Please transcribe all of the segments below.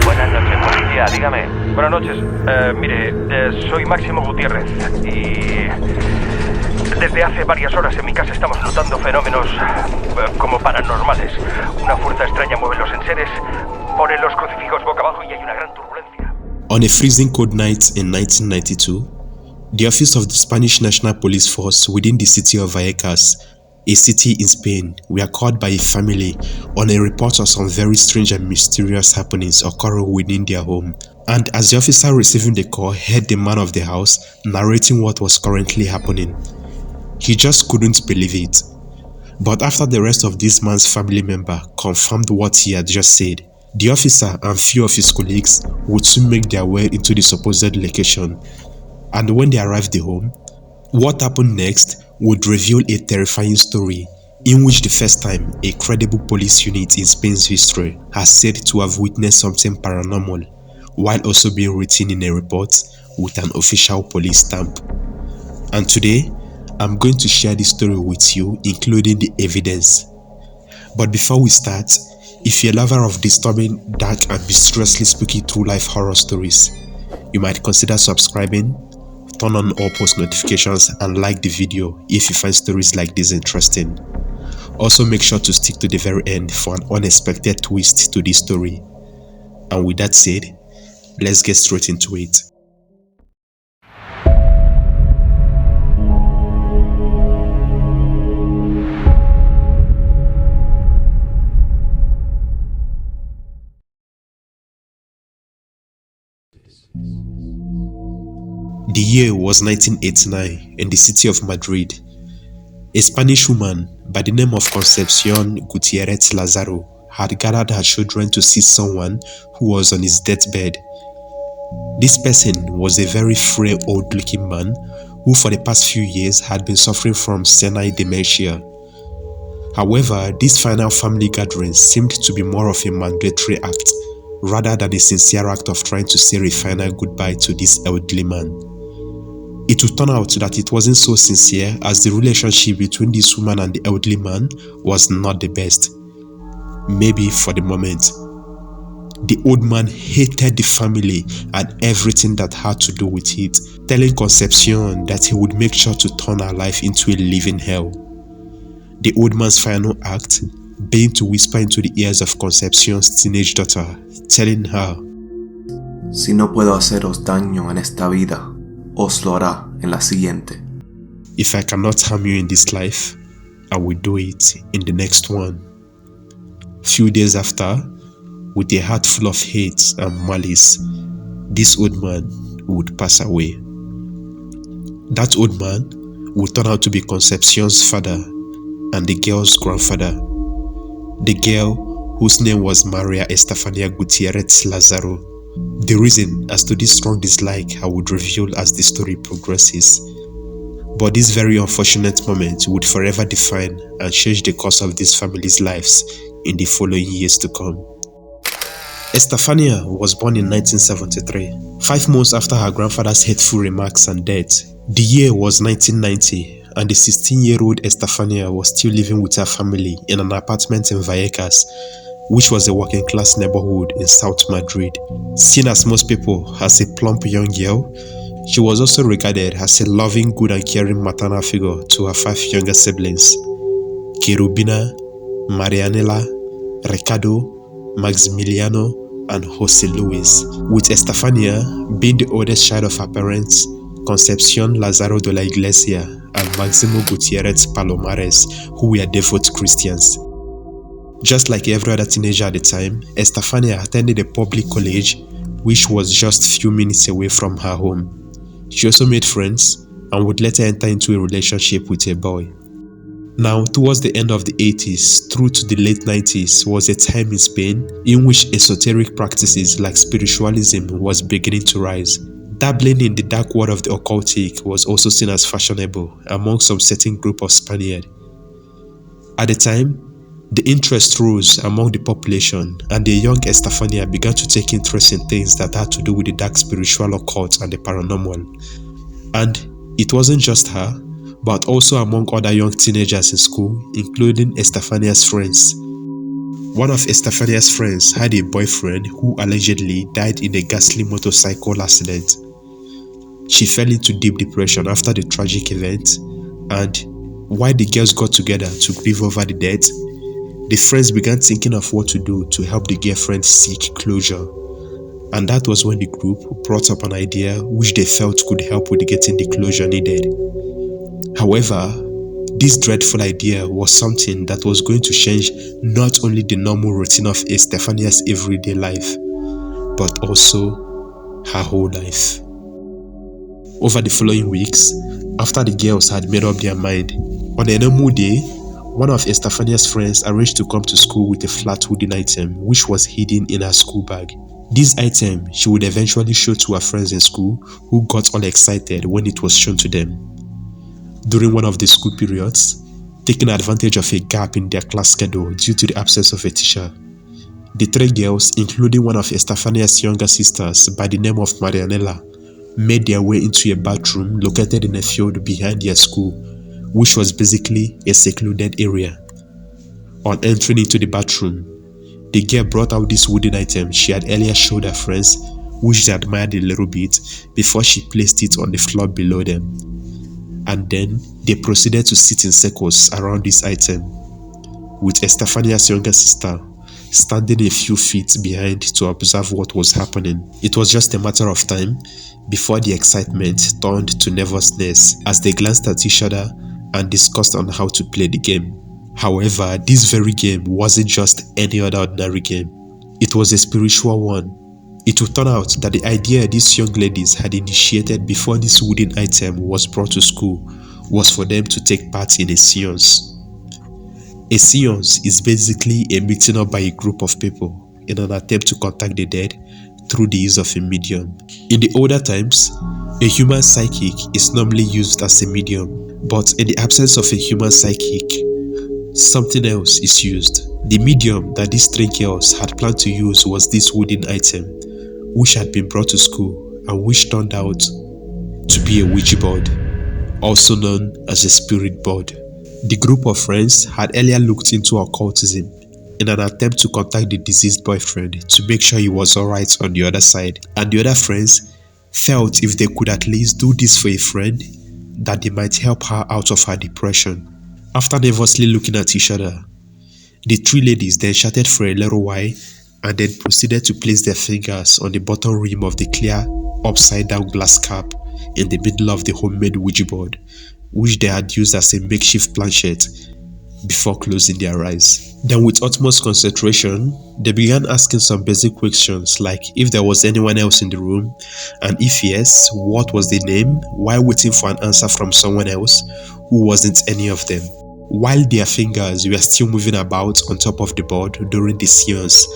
Buenas noches, policía, dígame. Buenas noches. Mire, soy Máximo Gutiérrez y desde hace varias horas en mi casa estamos notando fenómenos como paranormales. Una fuerza extraña mueve los enseres, pone los crucifijos boca abajo y hay una gran turbulencia. On a freezing cold night in 1992, the office of the Spanish National Police Force within the city of Vallecas, a city in Spain, were called by a family on a report of some very strange and mysterious happenings occurring within their home. And as the officer receiving the call heard the man of the house narrating what was currently happening, he just couldn't believe it. But after the rest of this man's family member confirmed what he had just said, the officer and few of his colleagues would soon make their way into the supposed location. And when they arrived at home, what happened next would reveal a terrifying story in which the first time a credible police unit in Spain's history has said to have witnessed something paranormal, while also being written in a report with an official police stamp. And today, I'm going to share this story with you, including the evidence. But before we start, if you're a lover of disturbing, dark and mysteriously spooky true life horror stories, you might consider subscribing, turn on all post notifications and like the video if you find stories like this interesting. Also make sure to stick to the very end for an unexpected twist to this story. And with that said, let's get straight into it. The year was 1989 in the city of Madrid. A Spanish woman by the name of Concepcion Gutierrez Lazaro had gathered her children to see someone who was on his deathbed. This person was a very frail old-looking man who for the past few years had been suffering from senile dementia. However, this final family gathering seemed to be more of a mandatory act rather than a sincere act of trying to say a final goodbye to this elderly man. It would turn out that it wasn't so sincere, as the relationship between this woman and the elderly man was not the best. Maybe for the moment. The old man hated the family and everything that had to do with it, telling Concepcion that he would make sure to turn her life into a living hell. The old man's final act being to whisper into the ears of Concepcion's teenage daughter, telling her, Si no puedo haceros daño en esta vida, os lo hará en la siguiente. If I cannot harm you in this life, I will do it in the next one. Few days after, with a heart full of hate and malice, this old man would pass away. That old man would turn out to be Concepcion's father and the girl's grandfather. The girl, whose name was Maria Estefania Gutierrez Lazaro. The reason as to this strong dislike I would reveal as the story progresses. But this very unfortunate moment would forever define and change the course of this family's lives in the following years to come. Estefania was born in 1973, 5 months after her grandfather's hateful remarks and death. The year was 1990, and the 16-year-old Estefania was still living with her family in an apartment in Vallecas, which was a working-class neighborhood in South Madrid. Seen as most people as a plump young girl, she was also regarded as a loving, good and caring maternal figure to her 5 younger siblings, Cherubina, Marianela, Ricardo, Maximiliano, and Jose Luis, with Estefania being the oldest child of her parents, Concepcion Lazaro de la Iglesia and Máximo Gutiérrez Palomares, who were devout Christians. Just like every other teenager at the time, Estefania attended a public college which was just a few minutes away from her home. She also made friends and would later enter into a relationship with a boy. Now, towards the end of the 80s through to the late 90s was a time in Spain in which esoteric practices like spiritualism was beginning to rise. Dabbling in the dark world of the occultic was also seen as fashionable among some certain group of Spaniards. At the time, the interest rose among the population, and the young Estefania began to take interest in things that had to do with the dark spiritual occult and the paranormal. And it wasn't just her, but also among other young teenagers in school, including Estefania's friends. One of Estefania's friends had a boyfriend who allegedly died in a ghastly motorcycle accident. She fell into deep depression after the tragic event, and while the girls got together to grieve over the death, the friends began thinking of what to do to help the girlfriend seek closure. And that was when the group brought up an idea which they felt could help with getting the closure needed. However, this dreadful idea was something that was going to change not only the normal routine of Estefania's everyday life, but also her whole life. Over the following weeks, after the girls had made up their mind, on a normal day, one of Estefania's friends arranged to come to school with a flat wooden item which was hidden in her school bag. This item she would eventually show to her friends in school, who got all excited when it was shown to them. During one of the school periods, taking advantage of a gap in their class schedule due to the absence of a teacher, the three girls, including one of Estefania's younger sisters by the name of Marianela, made their way into a bathroom located in a field behind their school, which was basically a secluded area. On entering into the bathroom, the girl brought out this wooden item she had earlier showed her friends, which they admired a little bit before she placed it on the floor below them. And then they proceeded to sit in circles around this item, with Estefania's younger sister standing a few feet behind to observe what was happening. It was just a matter of time before the excitement turned to nervousness as they glanced at each other and discussed on how to play the game. However, this very game wasn't just any other ordinary game. It was a spiritual one. It would turn out that the idea these young ladies had initiated before this wooden item was brought to school was for them to take part in a seance. A seance is basically a meeting up by a group of people in an attempt to contact the dead through the use of a medium. In the older times, a human psychic is normally used as a medium, but in the absence of a human psychic, something else is used. The medium that these three girls had planned to use was this wooden item, which had been brought to school and which turned out to be a Ouija board, also known as a spirit board. The group of friends had earlier looked into occultism in an attempt to contact the deceased boyfriend to make sure he was alright on the other side, and the other friends felt if they could at least do this for a friend, that they might help her out of her depression. After nervously looking at each other, the three ladies then chatted for a little while and then proceeded to place their fingers on the bottom rim of the clear, upside-down glass cap in the middle of the homemade Ouija board, which they had used as a makeshift planchette, before closing their eyes. Then with utmost concentration, they began asking some basic questions like if there was anyone else in the room, and if yes, what was the name, while waiting for an answer from someone else who wasn't any of them. While their fingers were still moving about on top of the board during the seance,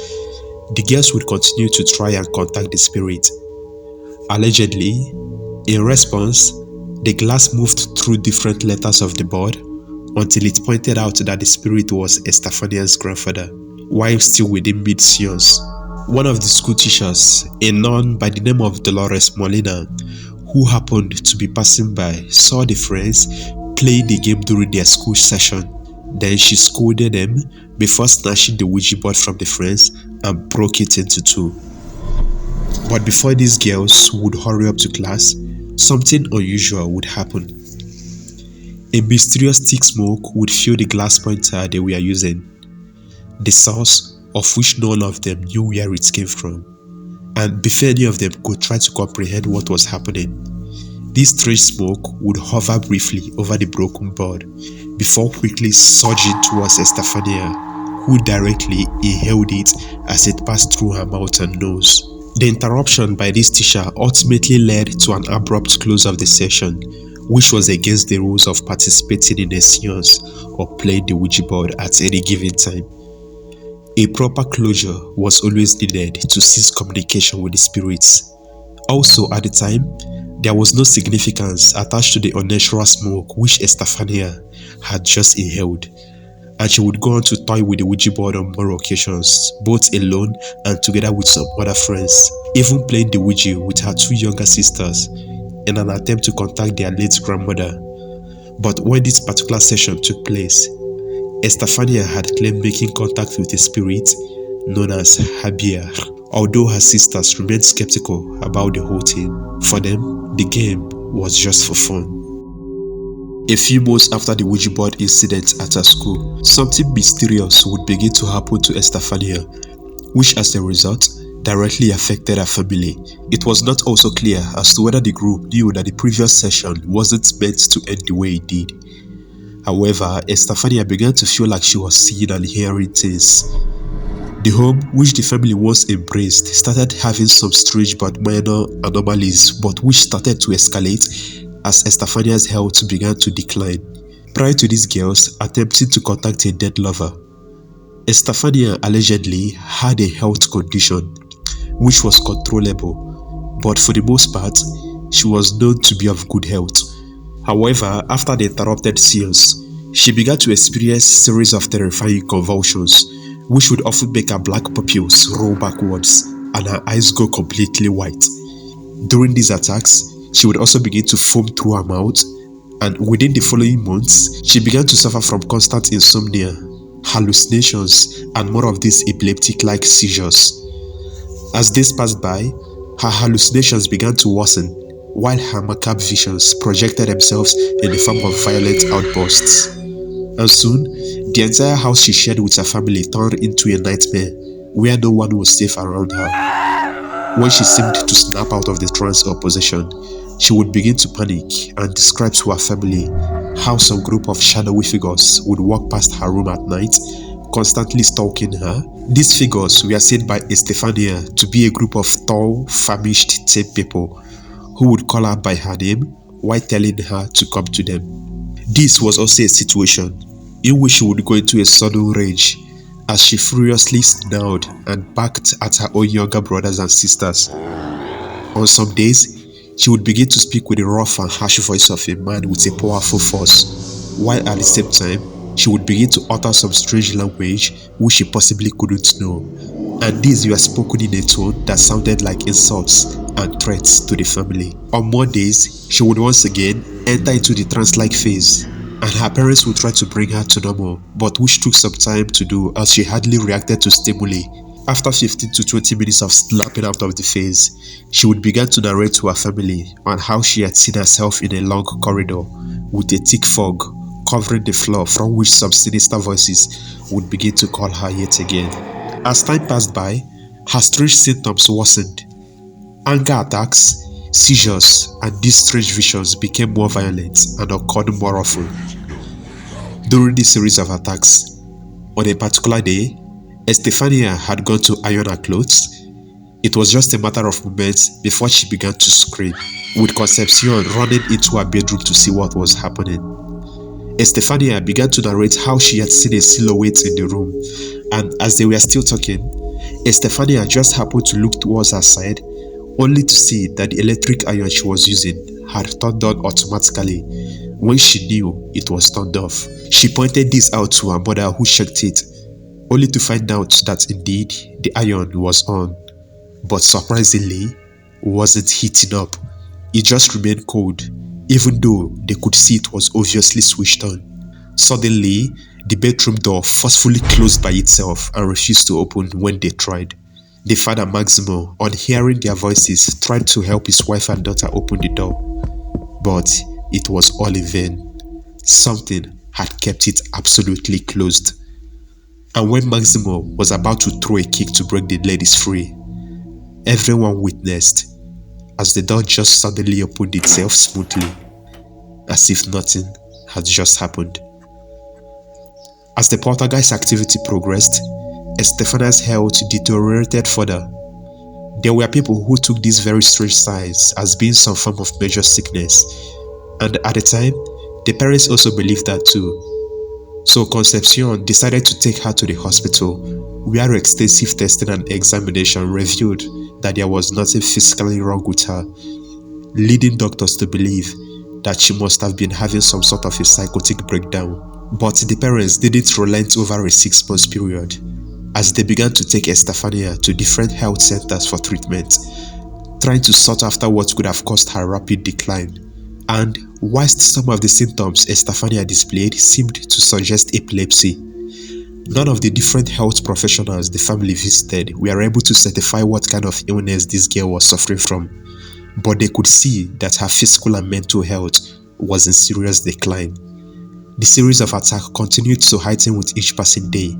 the girls would continue to try and contact the spirit. Allegedly, in response, the glass moved through different letters of the board until it pointed out that the spirit was Estefania's grandfather, while still within mid-seance. One of the school teachers, a nun by the name of Dolores Molina, who happened to be passing by, saw the friends play the game during their school session. Then she scolded them before snatching the Ouija board from the friends and broke it into two. But before these girls would hurry up to class, something unusual would happen. A mysterious thick smoke would fill the glass pointer they were using, the source of which none of them knew where it came from, and before any of them could try to comprehend what was happening, this strange smoke would hover briefly over the broken board before quickly surging towards Estefania, who directly inhaled it as it passed through her mouth and nose. The interruption by this teacher ultimately led to an abrupt close of the session, which was against the rules of participating in a seance or playing the Ouija board at any given time. A proper closure was always needed to cease communication with the spirits. Also, at the time, there was no significance attached to the unnatural smoke which Estefania had just inhaled, and she would go on to toy with the Ouija board on more occasions, both alone and together with some other friends, even playing the Ouija with her two younger sisters in an attempt to contact their late grandmother. But when this particular session took place, Estefania had claimed making contact with a spirit known as Javier, although her sisters remained skeptical about the whole thing. For them, the game was just for fun. A few months after the Ouija board incident at her school, something mysterious would begin to happen to Estefania, which as a result, directly affected her family. It was not also clear as to whether the group knew that the previous session wasn't meant to end the way it did. However, Estefania began to feel like she was seeing and hearing things. The home, which the family once embraced, started having some strange but minor anomalies, but which started to escalate as Estefania's health began to decline. Prior to these girls attempting to contact a dead lover, Estefania allegedly had a health condition which was controllable, but for the most part, she was known to be of good health. However, after the interrupted seance, she began to experience a series of terrifying convulsions, which would often make her black pupils roll backwards and her eyes go completely white. During these attacks, she would also begin to foam through her mouth, and within the following months, she began to suffer from constant insomnia, hallucinations, and more of these epileptic-like seizures. As days passed by, her hallucinations began to worsen, while her macabre visions projected themselves in the form of violent outbursts. And soon, the entire house she shared with her family turned into a nightmare where no one was safe around her. When she seemed to snap out of the trance or possession, she would begin to panic and describe to her family how some group of shadowy figures would walk past her room at night, constantly stalking her. These figures were seen by Estefania to be a group of tall, famished tame people who would call her by her name while telling her to come to them. This was also a situation in which she would go into a sudden rage as she furiously snarled and barked at her own younger brothers and sisters. On some days, she would begin to speak with the rough and harsh voice of a man with a powerful force, while at the same time, she would begin to utter some strange language which she possibly couldn't know, and these were spoken in a tone that sounded like insults and threats to the family. On more days, she would once again enter into the trance-like phase, and her parents would try to bring her to normal, but which took some time to do as she hardly reacted to stimuli. After 15 to 20 minutes of snapping out of the phase, she would begin to narrate to her family on how she had seen herself in a long corridor with a thick fog covering the floor, from which some sinister voices would begin to call her yet again. As time passed by, her strange symptoms worsened. Anger attacks, seizures, and these strange visions became more violent and occurred more often. During this series of attacks, on a particular day, Estefania had gone to iron her clothes. It was just a matter of moments before she began to scream, with Concepcion running into her bedroom to see what was happening. Estefania began to narrate how she had seen a silhouette in the room, and as they were still talking, Estefania just happened to look towards her side, only to see that the electric iron she was using had turned on automatically when she knew it was turned off. She pointed this out to her mother, who checked it, only to find out that indeed the iron was on, but surprisingly wasn't heating up. It just remained cold, even though they could see it was obviously switched on. Suddenly, the bedroom door forcefully closed by itself and refused to open when they tried. The father Maximo, on hearing their voices, tried to help his wife and daughter open the door, but it was all in vain. Something had kept it absolutely closed. And when Maximo was about to throw a kick to break the ladies free, everyone witnessed as the door just suddenly opened itself smoothly, as if nothing had just happened. As the poltergeist activity progressed, Estefania's health deteriorated further. There were people who took these very strange signs as being some form of major sickness, and at the time, the parents also believed that too. So Concepcion decided to take her to the hospital, where extensive testing and examination revealed that there was nothing physically wrong with her, leading doctors to believe that she must have been having some sort of a psychotic breakdown. But the parents didn't relent over a 6-month period, as they began to take Estefania to different health centers for treatment, trying to sort after what could have caused her rapid decline. And whilst some of the symptoms Estefania displayed seemed to suggest epilepsy, None of the different health professionals the family visited were able to certify what kind of illness this girl was suffering from, but they could see that her physical and mental health was in serious decline. The series of attacks continued to heighten with each passing day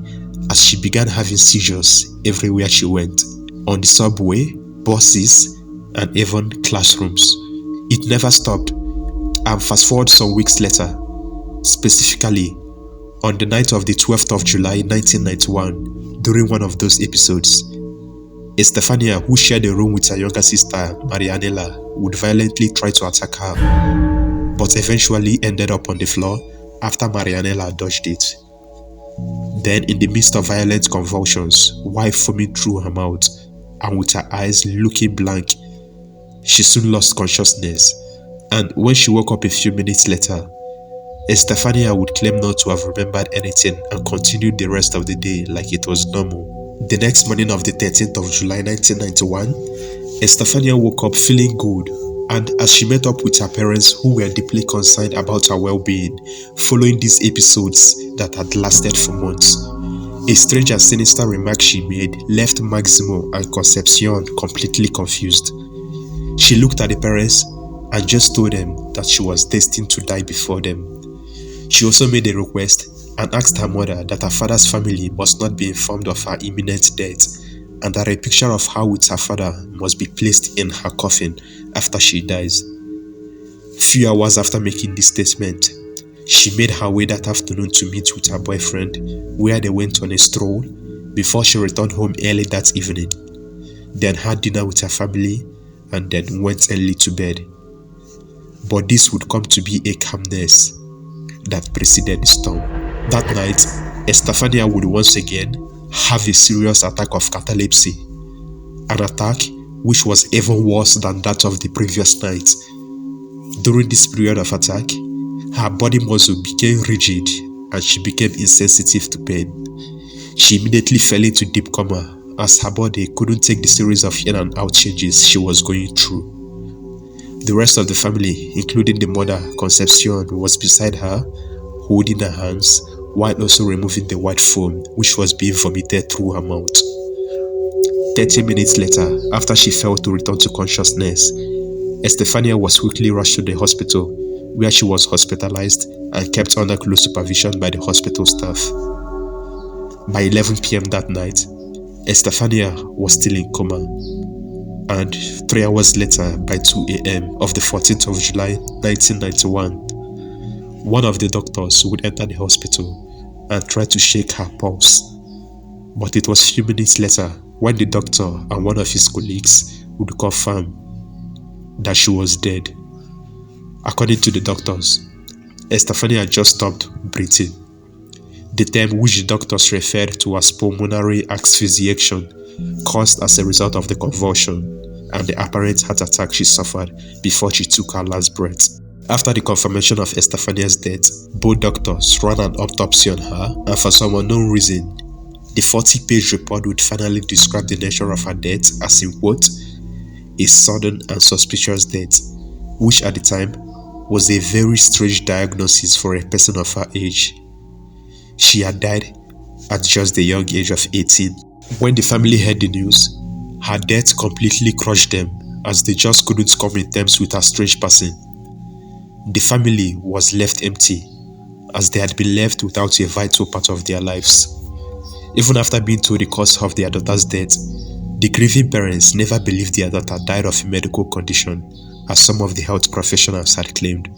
as she began having seizures everywhere she went, on the subway, buses, and even classrooms. It never stopped, and fast forward some weeks later, specifically on the night of the 12th of July 1991, during one of those episodes, Estefania, who shared a room with her younger sister Marianela, would violently try to attack her, but eventually ended up on the floor after Marianela dodged it. Then, in the midst of violent convulsions, while foaming through her mouth and with her eyes looking blank, she soon lost consciousness, and when she woke up a few minutes later, Estefania would claim not to have remembered anything and continued the rest of the day like it was normal. The next morning of the 13th of July 1991, Estefania woke up feeling good, and as she met up with her parents who were deeply concerned about her well-being following these episodes that had lasted for months, a strange and sinister remark she made left Maximo and Concepcion completely confused. She looked at the parents and just told them that she was destined to die before them. She also made a request and asked her mother that her father's family must not be informed of her imminent death, and that a picture of her with her father must be placed in her coffin after she dies. Few hours after making this statement, she made her way that afternoon to meet with her boyfriend, where they went on a stroll before she returned home early that evening, then had dinner with her family, and then went early to bed. But this would come to be a calmness that preceded the storm. That night, Estefania would once again have a serious attack of catalepsy, an attack which was even worse than that of the previous night. During this period of attack, her body muscle became rigid and she became insensitive to pain. She immediately fell into deep coma as her body couldn't take the series of in and out changes she was going through. The rest of the family, including the mother, Concepcion, was beside her, holding her hands, while also removing the white foam which was being vomited through her mouth. 30 minutes later, after she failed to return to consciousness, Estefania was quickly rushed to the hospital, where she was hospitalized and kept under close supervision by the hospital staff. By 11 p.m. that night, Estefania was still in coma, and 3 hours later, by 2 a.m. of the 14th of July 1991, one of the doctors would enter the hospital and try to shake her pulse. But it was few minutes later when the doctor and one of his colleagues would confirm that she was dead. According to the doctors, Estefania had just stopped breathing, the term which the doctors referred to as pulmonary asphyxiation, caused as a result of the convulsion and the apparent heart attack she suffered before she took her last breath. After the confirmation of Estefania's death, both doctors ran an autopsy on her, and for some unknown reason, the 40-page report would finally describe the nature of her death as, in quote, a sudden and suspicious death, which at the time was a very strange diagnosis for a person of her age. She had died at just the young age of 18. When the family heard the news, her death completely crushed them, as they just couldn't come in terms with her strange passing. The family was left empty, as they had been left without a vital part of their lives. Even after being told the cause of their daughter's death, the grieving parents never believed their daughter died of a medical condition, as some of the health professionals had claimed.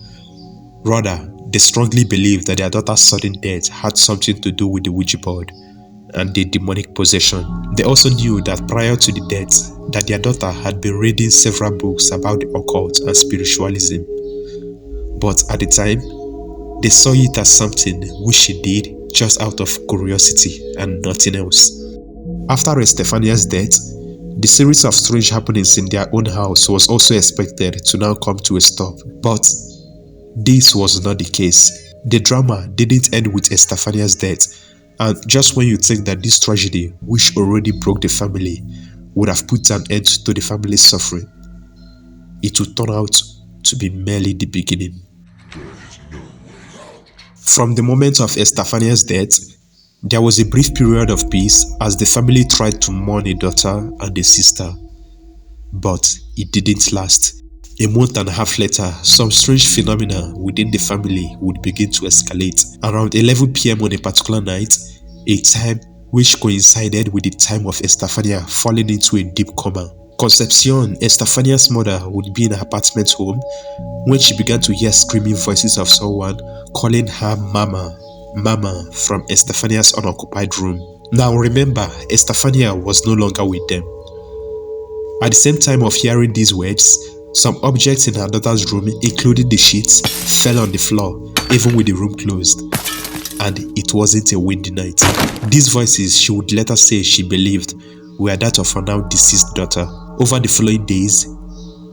Rather, they strongly believed that their daughter's sudden death had something to do with the Ouija board and the demonic possession. They also knew that prior to the death, that their daughter had been reading several books about the occult and spiritualism. But at the time, they saw it as something which she did just out of curiosity and nothing else. After Estefania's death, the series of strange happenings in their own house was also expected to now come to a stop. But this was not the case. The drama didn't end with Estefania's death, and just when you think that this tragedy, which already broke the family, would have put an end to the family's suffering, it would turn out to be merely the beginning. From the moment of Estefania's death, There was a brief period of peace as the family tried to mourn a daughter and a sister, but it didn't last. A month and a half later, some strange phenomena within the family would begin to escalate. Around 11 p.m. on a particular night, a time which coincided with the time of Estefania falling into a deep coma. Concepcion, Estefania's mother, would be in her apartment home when she began to hear screaming voices of someone calling her Mama, Mama from Estefania's unoccupied room. Now remember, Estefania was no longer with them. At the same time of hearing these words, some objects in her daughter's room, including the sheets, fell on the floor, even with the room closed. And it wasn't a windy night. These voices, she would later say she believed, were that of her now deceased daughter. Over the following days,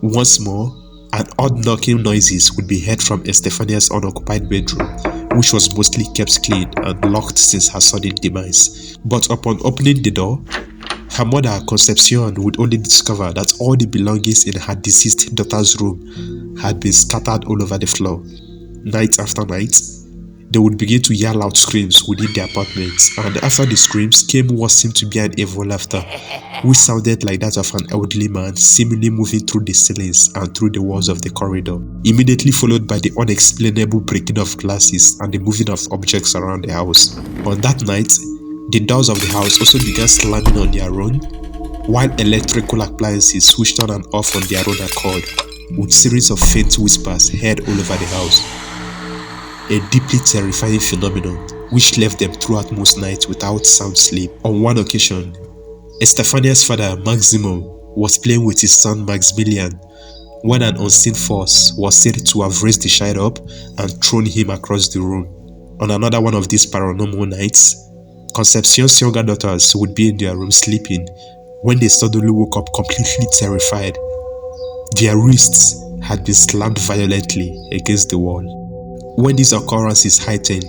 once more, an odd knocking noises would be heard from Estefania's unoccupied bedroom, which was mostly kept clean and locked since her sudden demise. But upon opening the door, her mother, Concepcion, would only discover that all the belongings in her deceased daughter's room had been scattered all over the floor. Night after night, they would begin to yell out screams within the apartment, and after the screams came what seemed to be an evil laughter, which sounded like that of an elderly man seemingly moving through the ceilings and through the walls of the corridor, immediately followed by the unexplainable breaking of glasses and the moving of objects around the house. On that night, the doors of the house also began slamming on their own, while electrical appliances switched on and off on their own accord, with series of faint whispers heard all over the house. A deeply terrifying phenomenon which left them throughout most nights without sound sleep. On one occasion, Estefania's father, Maximo, was playing with his son Maximilian when an unseen force was said to have raised the child up and thrown him across the room. On another one of these paranormal nights, Concepcion's younger daughters would be in their room sleeping when they suddenly woke up completely terrified. Their wrists had been slammed violently against the wall. When these occurrences heightened,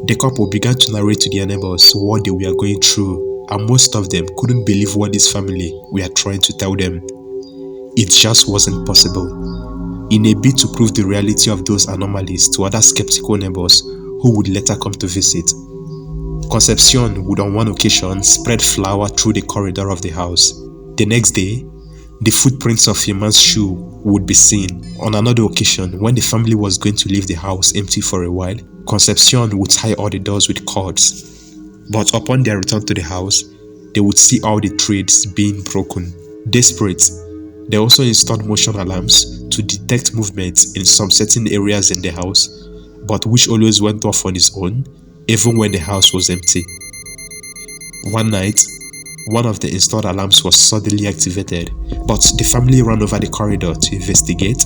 the couple began to narrate to their neighbors what they were going through, and most of them couldn't believe what this family were trying to tell them. It just wasn't possible. In a bid to prove the reality of those anomalies to other skeptical neighbors who would later come to visit, Concepcion would on one occasion spread flour through the corridor of the house. The next day, the footprints of a man's shoe would be seen. On another occasion, when the family was going to leave the house empty for a while, Concepcion would tie all the doors with cords. But upon their return to the house, they would see all the threads being broken. Desperate, they also installed motion alarms to detect movements in some certain areas in the house, but which always went off on its own, even when the house was empty. One night, one of the installed alarms was suddenly activated, but the family ran over the corridor to investigate,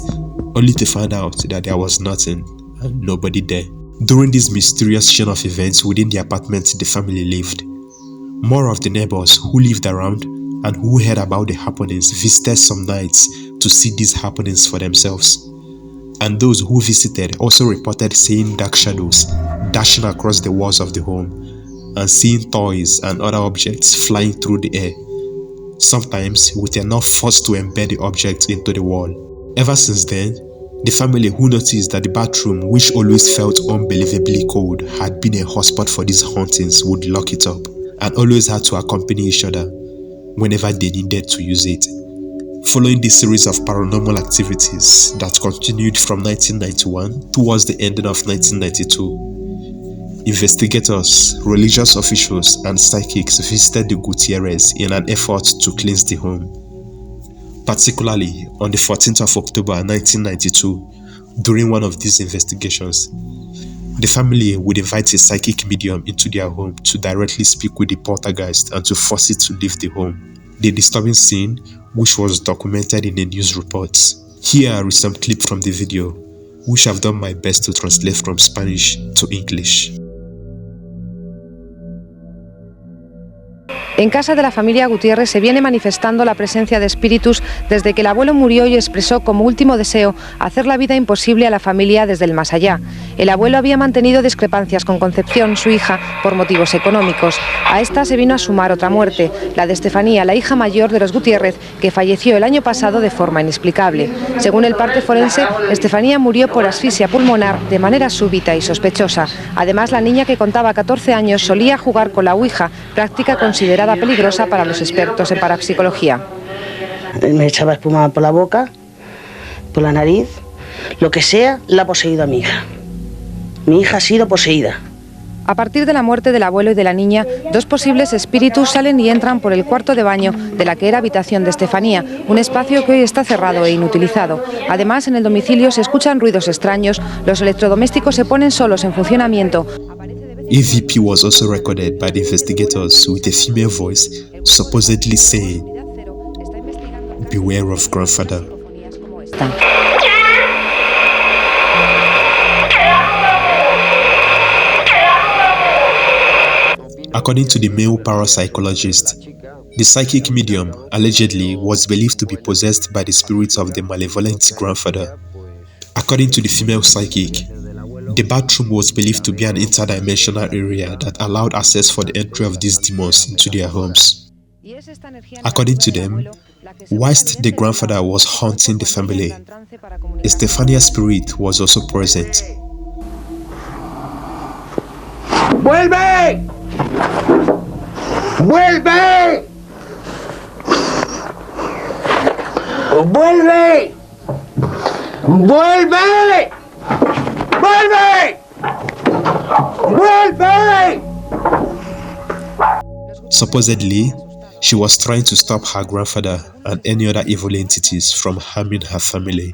only to find out that there was nothing and nobody there. During this mysterious chain of events within the apartment the family lived, more of the neighbors who lived around and who heard about the happenings visited some nights to see these happenings for themselves. And those who visited also reported seeing dark shadows dashing across the walls of the home and seeing toys and other objects flying through the air, sometimes with enough force to embed the object into the wall. Ever since then, the family, who noticed that the bathroom, which always felt unbelievably cold, had been a hotspot for these hauntings, would lock it up and always had to accompany each other whenever they needed to use it. Following this series of paranormal activities that continued from 1991 towards the ending of 1992, investigators, religious officials, and psychics visited the Gutierrez in an effort to cleanse the home. Particularly on the 14th of October 1992, during one of these investigations, the family would invite a psychic medium into their home to directly speak with the poltergeist and to force it to leave the home. The disturbing scene, which was documented in the news reports. Here is some clip from the video, which I've done my best to translate from Spanish to English. En casa de la familia Gutiérrez se viene manifestando la presencia de espíritus desde que el abuelo murió y expresó como último deseo hacer la vida imposible a la familia desde el más allá. El abuelo había mantenido discrepancias con Concepción, su hija, por motivos económicos. A esta se vino a sumar otra muerte, la de Estefanía, la hija mayor de los Gutiérrez, que falleció el año pasado de forma inexplicable. Según el parte forense, Estefanía murió por asfixia pulmonar de manera súbita y sospechosa. Además, la niña, que contaba 14 años, solía jugar con la ouija, práctica considerada peligrosa para los expertos en parapsicología. Me echaba espuma por la boca, por la nariz, lo que sea, la ha poseído a mi hija. Mi hija ha sido poseída. A partir de la muerte del abuelo y de la niña, dos posibles espíritus salen y entran por el cuarto de baño de la que era habitación de Estefanía, un espacio que hoy está cerrado e inutilizado. Además, en el domicilio se escuchan ruidos extraños, los electrodomésticos se ponen solos en funcionamiento. EVP was also recorded by the investigators with a female voice supposedly saying, "Beware of grandfather." According to the male parapsychologist, the psychic medium allegedly was believed to be possessed by the spirit of the malevolent grandfather. According to the female psychic, the bathroom was believed to be an interdimensional area that allowed access for the entry of these demons into their homes. According to them, whilst the grandfather was haunting the family, Estefania's spirit was also present. ¡Vuelve! ¡Vuelve! ¡Vuelve! ¡Vuelve! ¡Vuelve! ¡Vuelve! Supposedly, she was trying to stop her grandfather and any other evil entities from harming her family.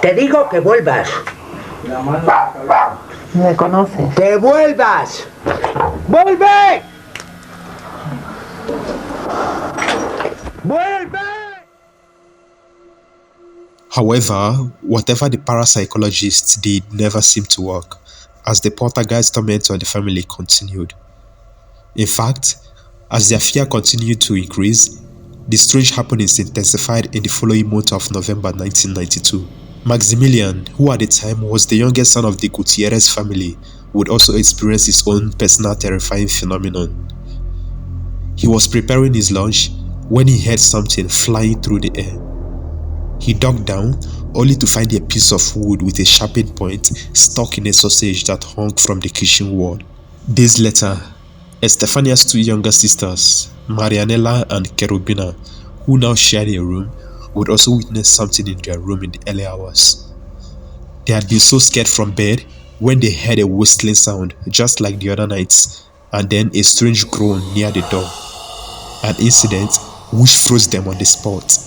Te digo que vuelvas. ¿Me conoces? ¡Que vuelvas! ¡Vuelve! ¡Vuelve! However, whatever the parapsychologists did never seemed to work, as the poltergeist torment of the family continued. In fact, as their fear continued to increase, the strange happenings intensified in the following month of November 1992. Maximilian, who at the time was the youngest son of the Gutierrez family, would also experience his own personal terrifying phenomenon. He was preparing his lunch when he heard something flying through the air. He dug down only to find a piece of wood with a sharpened point stuck in a sausage that hung from the kitchen wall. Days later, Estefania's two younger sisters, Marianela and Cherubina, who now shared a room, would also witness something in their room in the early hours. They had been so scared from bed when they heard a whistling sound just like the other nights, and then a strange groan near the door, an incident which froze them on the spot.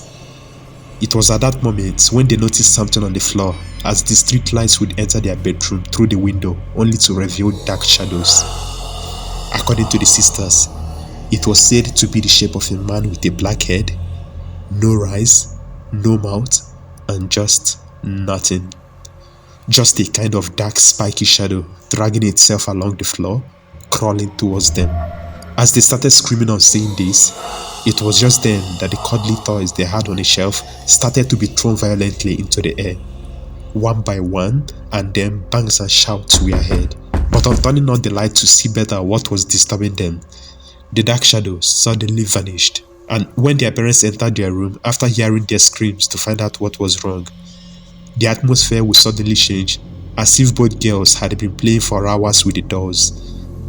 It was at that moment when they noticed something on the floor, as the street lights would enter their bedroom through the window only to reveal dark shadows. According to the sisters, it was said to be the shape of a man with a black head, no eyes, no mouth, and just nothing. Just a kind of dark spiky shadow dragging itself along the floor, crawling towards them. As they started screaming on seeing this, it was just then that the cuddly toys they had on a shelf started to be thrown violently into the air, one by one, and then bangs and shouts were heard. But on turning on the light to see better what was disturbing them, the dark shadows suddenly vanished. And when their parents entered their room after hearing their screams to find out what was wrong, the atmosphere would suddenly change, as if both girls had been playing for hours with the dolls.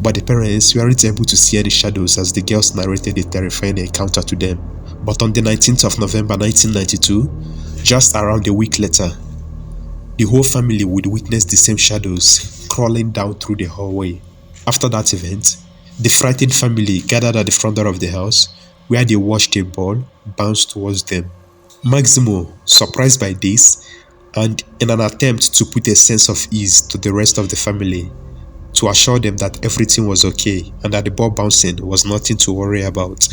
But the parents weren't able to see any shadows as the girls narrated the terrifying encounter to them. But on the 19th of November 1992, just around a week later, the whole family would witness the same shadows crawling down through the hallway. After that event, the frightened family gathered at the front door of the house, where they watched a ball bounce towards them. Maximo, surprised by this, and in an attempt to put a sense of ease to the rest of the family, to assure them that everything was okay and that the ball bouncing was nothing to worry about,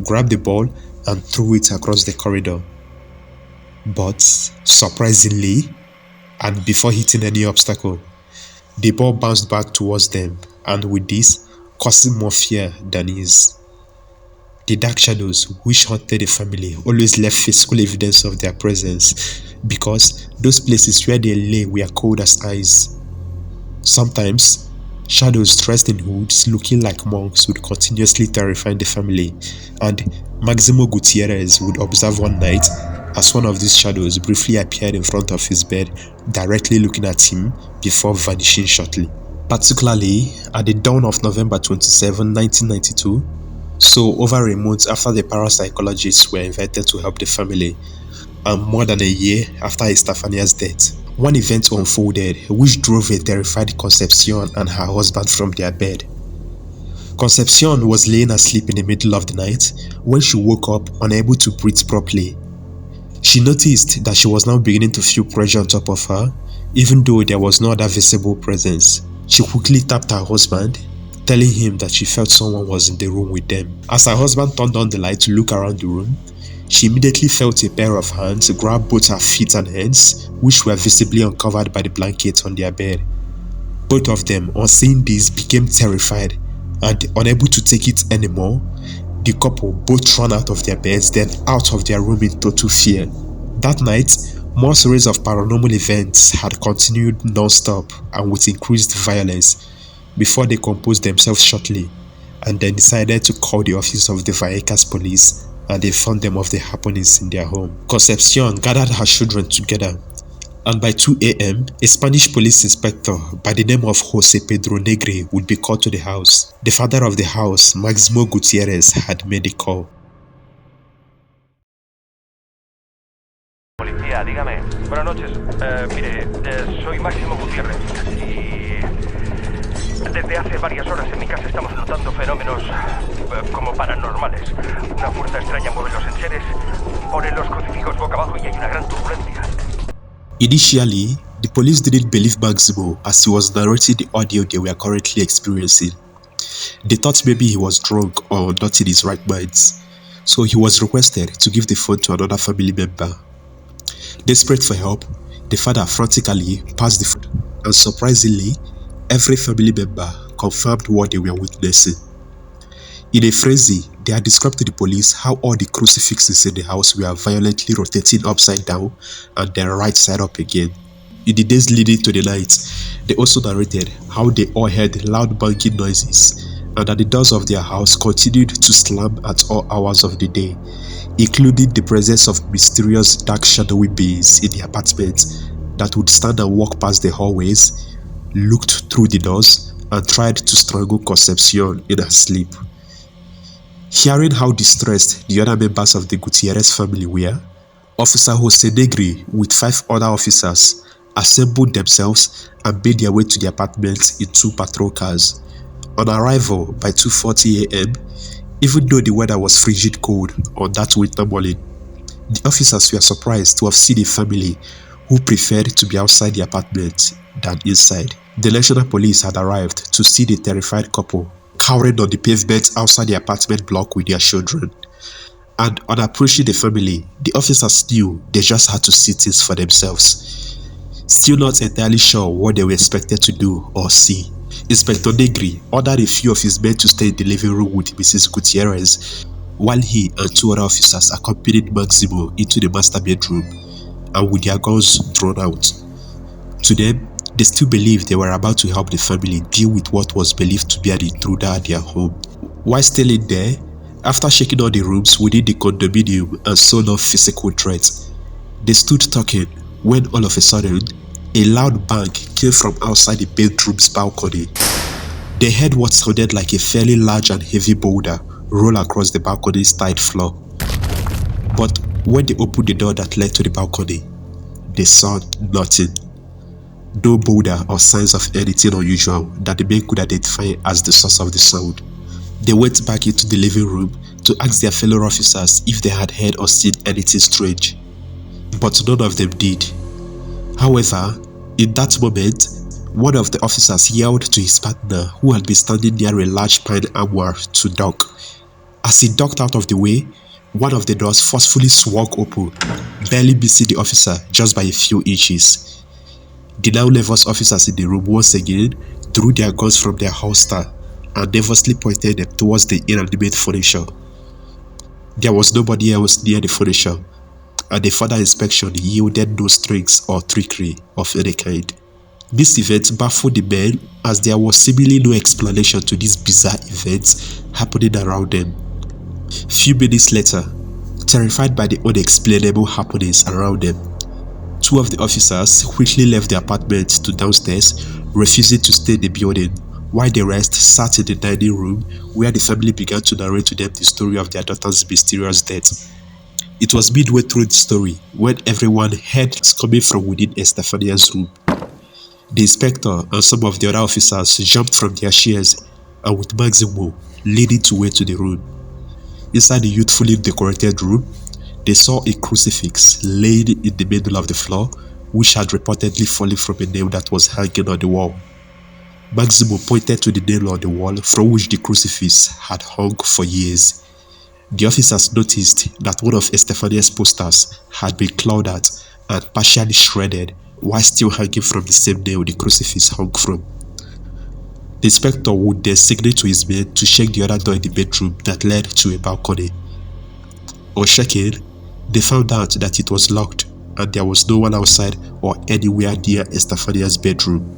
grabbed the ball and threw it across the corridor. But surprisingly, and before hitting any obstacle, the ball bounced back towards them, and with this, causing more fear than ease. The dark shadows which haunted the family always left physical evidence of their presence because those places where they lay were cold as ice. Sometimes, shadows dressed in hoods looking like monks would continuously terrify the family, and Maximo Gutierrez would observe one night as one of these shadows briefly appeared in front of his bed, directly looking at him before vanishing shortly. Particularly at the dawn of November 27, 1992, so over a month after the parapsychologists were invited to help the family, and more than a year after Estefania's death, one event unfolded which drove a terrified Concepcion and her husband from their bed. Concepcion was laying asleep in the middle of the night when she woke up unable to breathe properly. She noticed that she was now beginning to feel pressure on top of her, even though there was no other visible presence. She quickly tapped her husband, telling him that she felt someone was in the room with them. As her husband turned on the light to look around the room, she immediately felt a pair of hands grab both her feet and hands, which were visibly uncovered by the blanket on their bed. Both of them, on seeing this, became terrified, and unable to take it anymore, the couple both ran out of their beds, then out of their room in total fear. That night, more series of paranormal events had continued non-stop and with increased violence before they composed themselves shortly and then decided to call the office of the Vallecas police and inform them of the happenings in their home. Concepcion gathered her children together, and by 2 a.m., a Spanish police inspector by the name of Jose Pedro Negre would be called to the house. The father of the house, Maximo Gutierrez, had made a call. Policía, dígame. Buenas noches. Mire, soy Máximo Gutiérrez y desde hace varias horas en mi casa estamos notando fenómenos como paranormales. Una fuerza extraña mueve los enseres, ponen los crucifijos boca abajo y hay una gran turbulencia. Initially, the police didn't believe Maximo as he was narrating the audio they were currently experiencing. They thought maybe he was drunk or not in his right minds, so he was requested to give the phone to another family member. Desperate for help, the father frantically passed the phone, and surprisingly, every family member confirmed what they were witnessing. In a frenzy, they had described to the police how all the crucifixes in the house were violently rotating upside down and then right side up again. In the days leading to the night, they also narrated how they all heard loud banging noises and that the doors of their house continued to slam at all hours of the day, including the presence of mysterious dark shadowy beings in the apartment that would stand and walk past the hallways, looked through the doors, and tried to strangle Concepcion in her sleep. Hearing how distressed the other members of the Gutierrez family were, Officer Jose Negri with 5 other officers assembled themselves and made their way to the apartment in 2 patrol cars. On arrival by 2:40 a.m., even though the weather was frigid cold on that winter morning, the officers were surprised to have seen a family who preferred to be outside the apartment than inside. The national police had arrived to see the terrified couple cowering on the pavement outside the apartment block with their children. And on approaching the family, the officers knew they just had to see things for themselves. Still not entirely sure what they were expected to do or see, Inspector Negri ordered a few of his men to stay in the living room with Mrs. Gutierrez, while he and 2 other officers accompanied Maximo into the master bedroom and with their guns drawn out. To them, they still believed they were about to help the family deal with what was believed to be an intruder at their home. While still in there, after checking all the rooms within the condominium and saw no physical threats, they stood talking when all of a sudden, a loud bang came from outside the bedroom's balcony. They heard what sounded like a fairly large and heavy boulder roll across the balcony's tiled floor. But when they opened the door that led to the balcony, they saw nothing. No boulder or signs of anything unusual that the men could identify as the source of the sound. They went back into the living room to ask their fellow officers if they had heard or seen anything strange, but none of them did. However, in that moment, one of the officers yelled to his partner who had been standing near a large pine armor to duck. As he ducked out of the way, one of the doors forcefully swung open, barely missing the officer just by a few inches. The now nervous officers in the room once again drew their guns from their holster and nervously pointed them towards the inanimate furniture. There was nobody else near the furniture, and a further inspection yielded no strings or trickery of any kind. This event baffled the men, as there was seemingly no explanation to these bizarre events happening around them. Few minutes later, terrified by the unexplainable happenings around them, two of the officers quickly left the apartment to downstairs, refusing to stay in the building, while the rest sat in the dining room where the family began to narrate to them the story of their daughter's mysterious death. It was midway through the story when everyone heard coming from within Estefania's room. The inspector and some of the other officers jumped from their chairs, and with Maximo leading the way to the room. Inside the youthfully decorated room, they saw a crucifix laid in the middle of the floor, which had reportedly fallen from a nail that was hanging on the wall. Maximo pointed to the nail on the wall from which the crucifix had hung for years. The officers noticed that one of Estefania's posters had been clawed at and partially shredded while still hanging from the same nail the crucifix hung from. The inspector would then signal to his men to check the other door in the bedroom that led to a balcony. On checking, they found out that it was locked and there was no one outside or anywhere near Estefania's bedroom.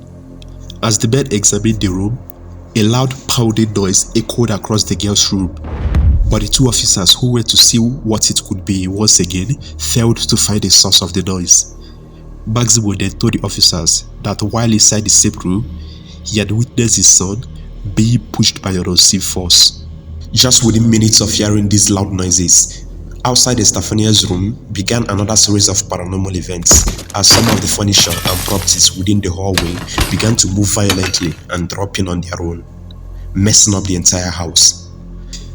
As the men examined the room, a loud pounding noise echoed across the girl's room, but the two officers who went to see what it could be once again failed to find the source of the noise. Maximo then told the officers that while inside the same room, he had witnessed his son being pushed by an unseen force. Just within minutes of hearing these loud noises, outside Estefania's room began another series of paranormal events, as some of the furniture and properties within the hallway began to move violently and drop in on their own, messing up the entire house.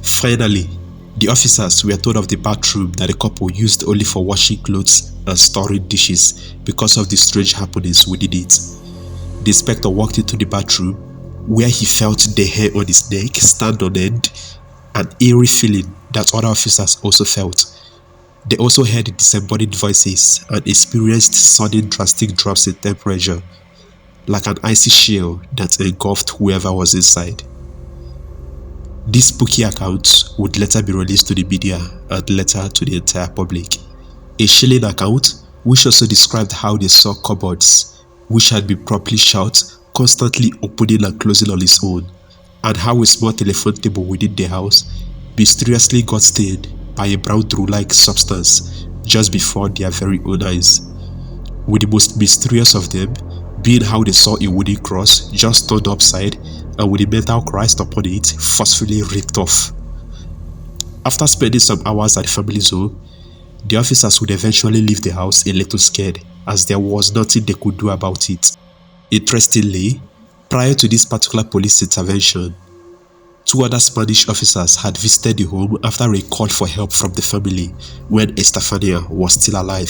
Finally, the officers were told of the bathroom that the couple used only for washing clothes and storing dishes because of the strange happenings within it. The inspector walked into the bathroom, where he felt the hair on his neck stand on end, an eerie feeling that other officers also felt. They also heard disembodied voices and experienced sudden drastic drops in temperature, like an icy chill that engulfed whoever was inside. These spooky accounts would later be released to the media and later to the entire public. A chilling account which also described how they saw cupboards, which had been properly shut, constantly opening and closing on its own, and how a small telephone table within the house mysteriously got stained by a brown dough-like substance just before their very own eyes, with the most mysterious of them being how they saw a wooden cross just turned upside and with a metal Christ upon it forcefully ripped off. After spending some hours at the family's home, the officers would eventually leave the house a little scared, as there was nothing they could do about it. Interestingly, prior to this particular police intervention, two other Spanish officers had visited the home after a call for help from the family when Estefania was still alive.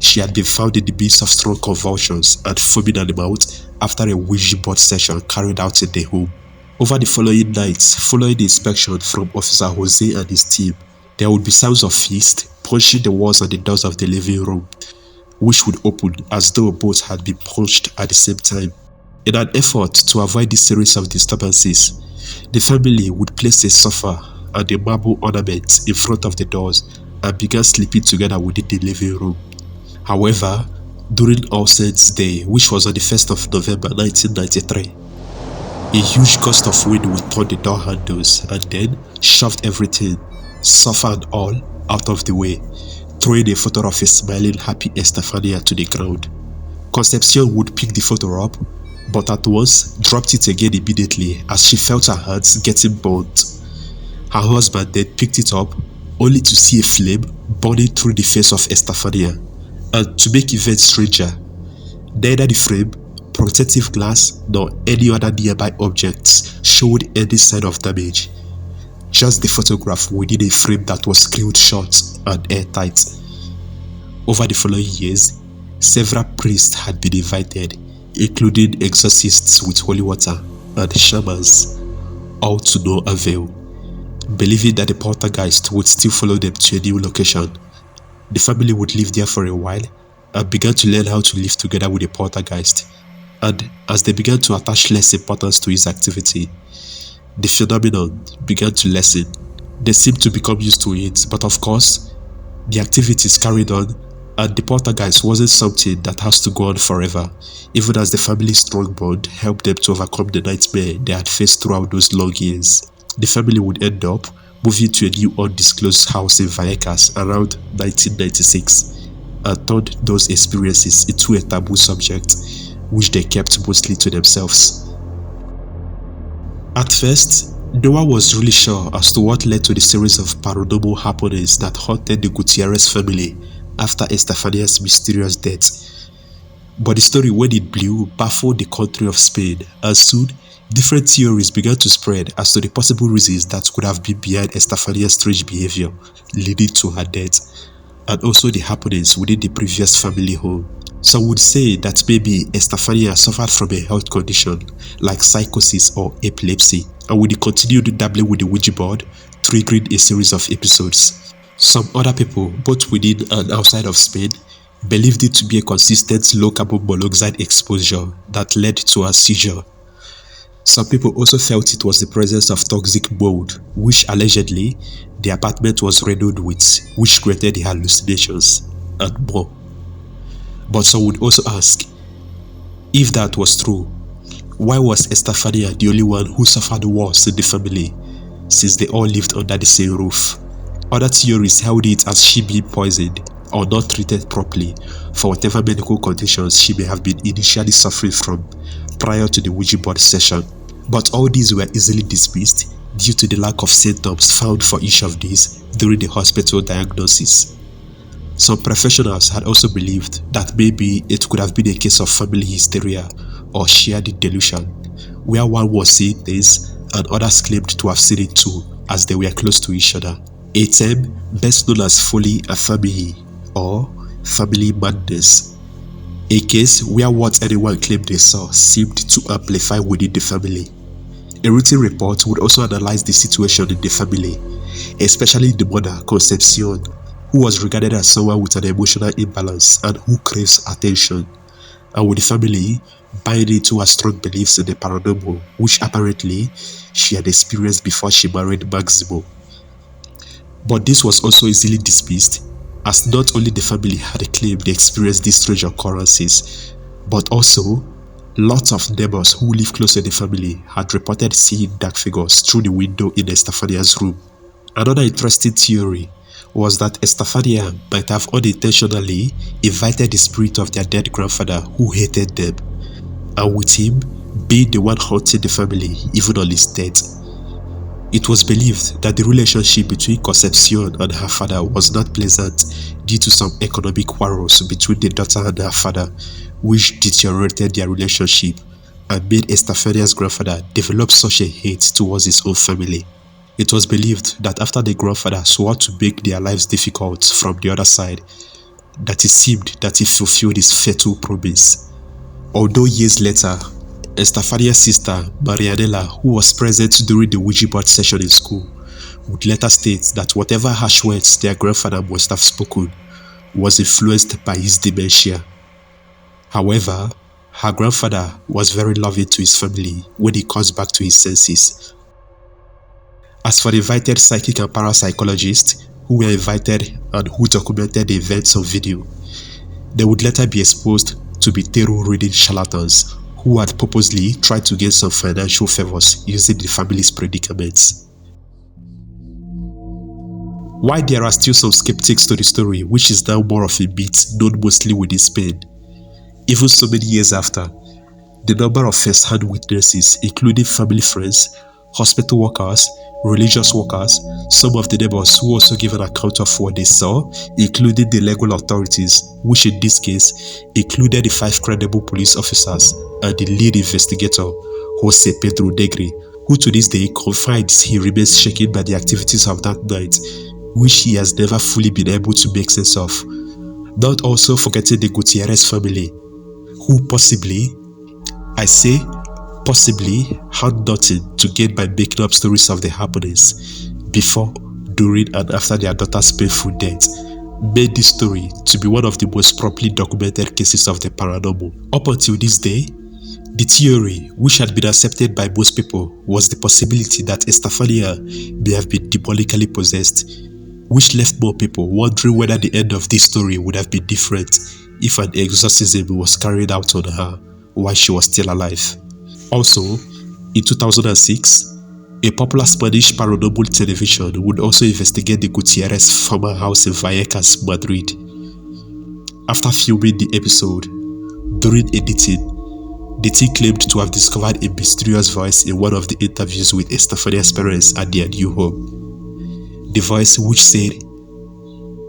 She had been found in the midst of strong convulsions and foaming at the mouth after a Ouija board session carried out in the home. Over the following nights, following the inspection from Officer Jose and his team, there would be sounds of fists punching the walls and the doors of the living room, which would open as though both had been punched at the same time. In an effort to avoid this series of disturbances, the family would place a sofa and a marble ornament in front of the doors and began sleeping together within the living room. However, during All Saints' Day, which was on the 1st of November 1993, a huge gust of wind would turn the door handles and then shoved everything, sofa and all, out of the way, throwing a photo of a smiling, happy Estefania to the ground. Concepcion would pick the photo up, but at once dropped it again immediately as she felt her hands getting burnt. Her husband then picked it up, only to see a flame burning through the face of Estefania. And to make events stranger, neither the frame, protective glass, nor any other nearby objects showed any sign of damage. Just the photograph within a frame that was screwed shut and airtight. Over the following years, several priests had been invited, including exorcists with holy water and shamans, all to no avail. Believing that the poltergeist would still follow them to a new location, the family would live there for a while and began to learn how to live together with the poltergeist, and as they began to attach less importance to his activity, the phenomenon began to lessen. They seemed to become used to it, but of course, the activities carried on, and the poltergeist wasn't something that has to go on forever, even as the family's strong bond helped them to overcome the nightmare they had faced throughout those long years. The family would end up moving to a new undisclosed house in Vallecas around 1996 and turned those experiences into a taboo subject, which they kept mostly to themselves. At first, no one was really sure as to what led to the series of paranormal happenings that haunted the Gutierrez family after Estefania's mysterious death. But the story, when it blew, baffled the country of Spain, and soon, different theories began to spread as to the possible reasons that could have been behind Estefania's strange behavior leading to her death, and also the happenings within the previous family home. Some would say that maybe Estefania suffered from a health condition like psychosis or epilepsy, and with the continued dabbling with the Ouija board, triggering a series of episodes. Some other people, both within and outside of Spain, believed it to be a consistent low carbon monoxide exposure that led to a seizure. Some people also felt it was the presence of toxic mold, which allegedly the apartment was riddled with, which created the hallucinations, and more. But some would also ask, if that was true, why was Estefania the only one who suffered worse in the family, since they all lived under the same roof? Other theories held it as she being poisoned or not treated properly for whatever medical conditions she may have been initially suffering from prior to the Ouija board session. But all these were easily dismissed due to the lack of symptoms found for each of these during the hospital diagnosis. Some professionals had also believed that maybe it could have been a case of family hysteria or shared delusion, where one was seeing things and others claimed to have seen it too, as they were close to each other. A term best known as folie à famille or family madness. A case where what anyone claimed they saw seemed to amplify within the family. A written report would also analyze the situation in the family, especially the mother, Concepcion, who was regarded as someone with an emotional imbalance and who craves attention, and with the family buying into her strong beliefs in the paranormal, which apparently she had experienced before she married Maximo. But this was also easily dismissed, as not only the family had claimed they experienced these strange occurrences, but also lots of neighbors who live close to the family had reported seeing dark figures through the window in Estefania's room. Another interesting theory was that Estefania might have unintentionally invited the spirit of their dead grandfather who hated them, and with him being the one haunting the family even on his death. It was believed that the relationship between Concepcion and her father was not pleasant due to some economic quarrels between the daughter and her father, which deteriorated their relationship and made Estefania's grandfather develop such a hate towards his own family. It was believed that after the grandfather swore to make their lives difficult from the other side, that it seemed that he fulfilled his fatal promise. Although years later, Estefania's sister, Marianela, who was present during the Ouija board session in school, would later state that whatever harsh words their grandfather must have spoken was influenced by his dementia. However, her grandfather was very loving to his family when he comes back to his senses. As for the invited psychic and parapsychologists who were invited and who documented the events on video, they would later be exposed to be tarot reading charlatans who had purposely tried to gain some financial favors using the family's predicaments. While there are still some skeptics to the story, which is now more of a myth known mostly within Spain, even so many years after, the number of first-hand witnesses, including family friends, hospital workers, religious workers, some of the neighbors who also gave an account of what they saw, including the legal authorities, which in this case included the 5 credible police officers and the lead investigator, Jose Pedro Negri, who to this day confides he remains shaken by the activities of that night, which he has never fully been able to make sense of. Not also forgetting the Gutierrez family, who possibly, I say possibly, had nothing to gain by making up stories of the happenings before, during and after their daughter's painful death, made this story to be one of the most properly documented cases of the paranormal. Up until this day, The theory, which had been accepted by most people, was the possibility that Estefania may have been demonically possessed, which left more people wondering whether the end of this story would have been different if an exorcism was carried out on her while she was still alive. Also, in 2006, a popular Spanish paranormal television would also investigate the Gutierrez former house in Vallecas, Madrid. After filming the episode, during editing, the team claimed to have discovered a mysterious voice in one of the interviews with Estefania's parents at their new home. The voice which said,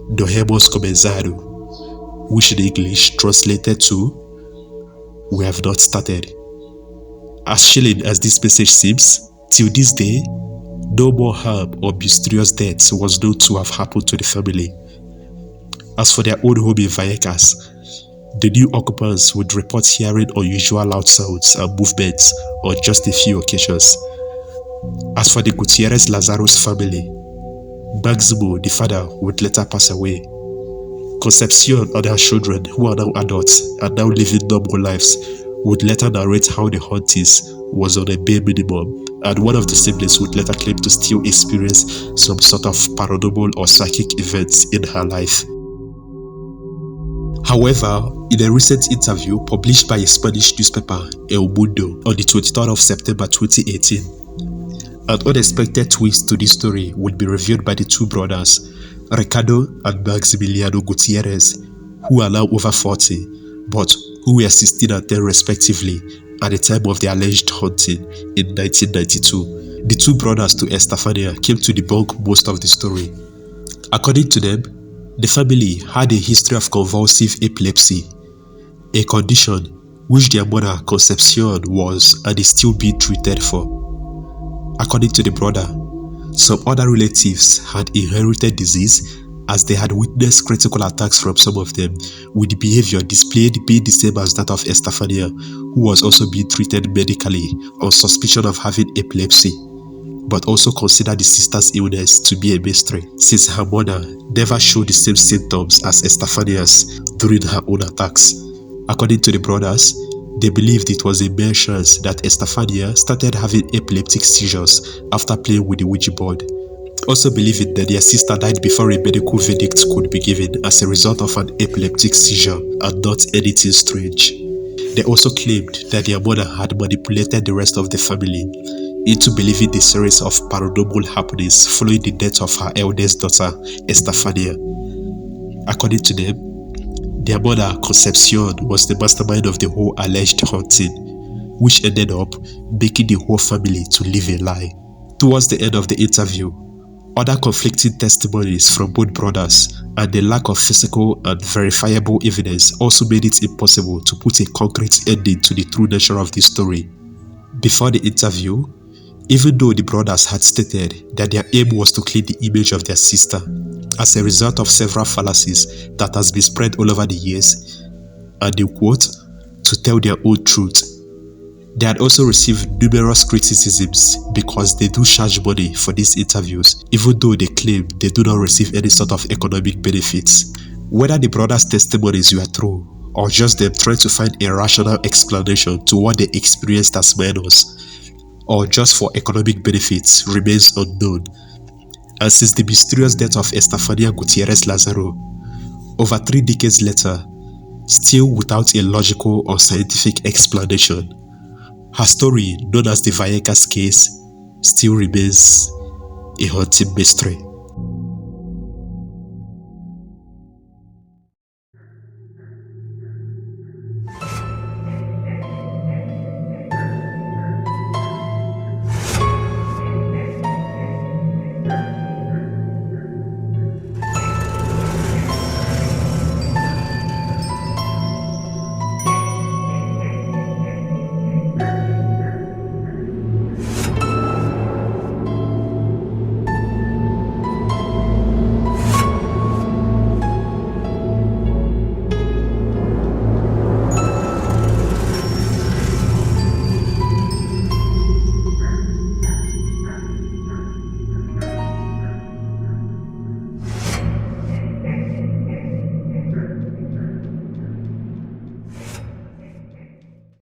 "No hemos comenzado," which in English translated to, "We have not started." As chilling as this message seems, till this day, no more harm or mysterious death was known to have happened to the family. As for their own home in Vallecas, the new occupants would report hearing unusual loud sounds and movements on just a few occasions. As for the Gutierrez Lazaro's family, Máximo, the father, would later pass away. Concepcion and her children, who are now adults and now living normal lives, would later narrate how the hauntings was on a bare minimum, and one of the siblings would later claim to still experience some sort of paranormal or psychic events in her life. However, in a recent interview published by a Spanish newspaper, El Mundo, on the 23rd of September 2018, an unexpected twist to this story would be revealed by the two brothers, Ricardo and Maximiliano Gutierrez, who are now over 40, but who were 16 and 10 respectively at the time of the alleged haunting in 1992. The two brothers to Estefania came to debunk most of the story. According to them, the family had a history of convulsive epilepsy, a condition which their mother Concepcion was and is still being treated for. According to the brother, some other relatives had inherited disease, as they had witnessed critical attacks from some of them, with behavior displayed being the same as that of Estefania, who was also being treated medically on suspicion of having epilepsy, but also considered the sister's illness to be a mystery, since her mother never showed the same symptoms as Estefania's during her own attacks. According to the brothers, they believed it was a mere chance that Estefania started having epileptic seizures after playing with the Ouija board, also believing that their sister died before a medical verdict could be given as a result of an epileptic seizure and not anything strange. They also claimed that their mother had manipulated the rest of the family into believing the series of paranormal happenings following the death of her eldest daughter, Estefania. According to them, their mother, Concepcion, was the mastermind of the whole alleged haunting, which ended up making the whole family to live a lie. Towards the end of the interview, other conflicting testimonies from both brothers and the lack of physical and verifiable evidence also made it impossible to put a concrete ending to the true nature of this story. Before the interview, even though the brothers had stated that their aim was to clean the image of their sister as a result of several fallacies that has been spread all over the years, and they quote, to tell their own truth. They had also received numerous criticisms because they do charge money for these interviews, even though they claim they do not receive any sort of economic benefits. Whether the brothers' testimonies were true, or just them trying to find a rational explanation to what they experienced as minors, or just for economic benefits, remains unknown. And since the mysterious death of Estefania Gutierrez Lazaro, over 3 decades later, still without a logical or scientific explanation, her story, known as the Vallecas case, still remains a haunting mystery.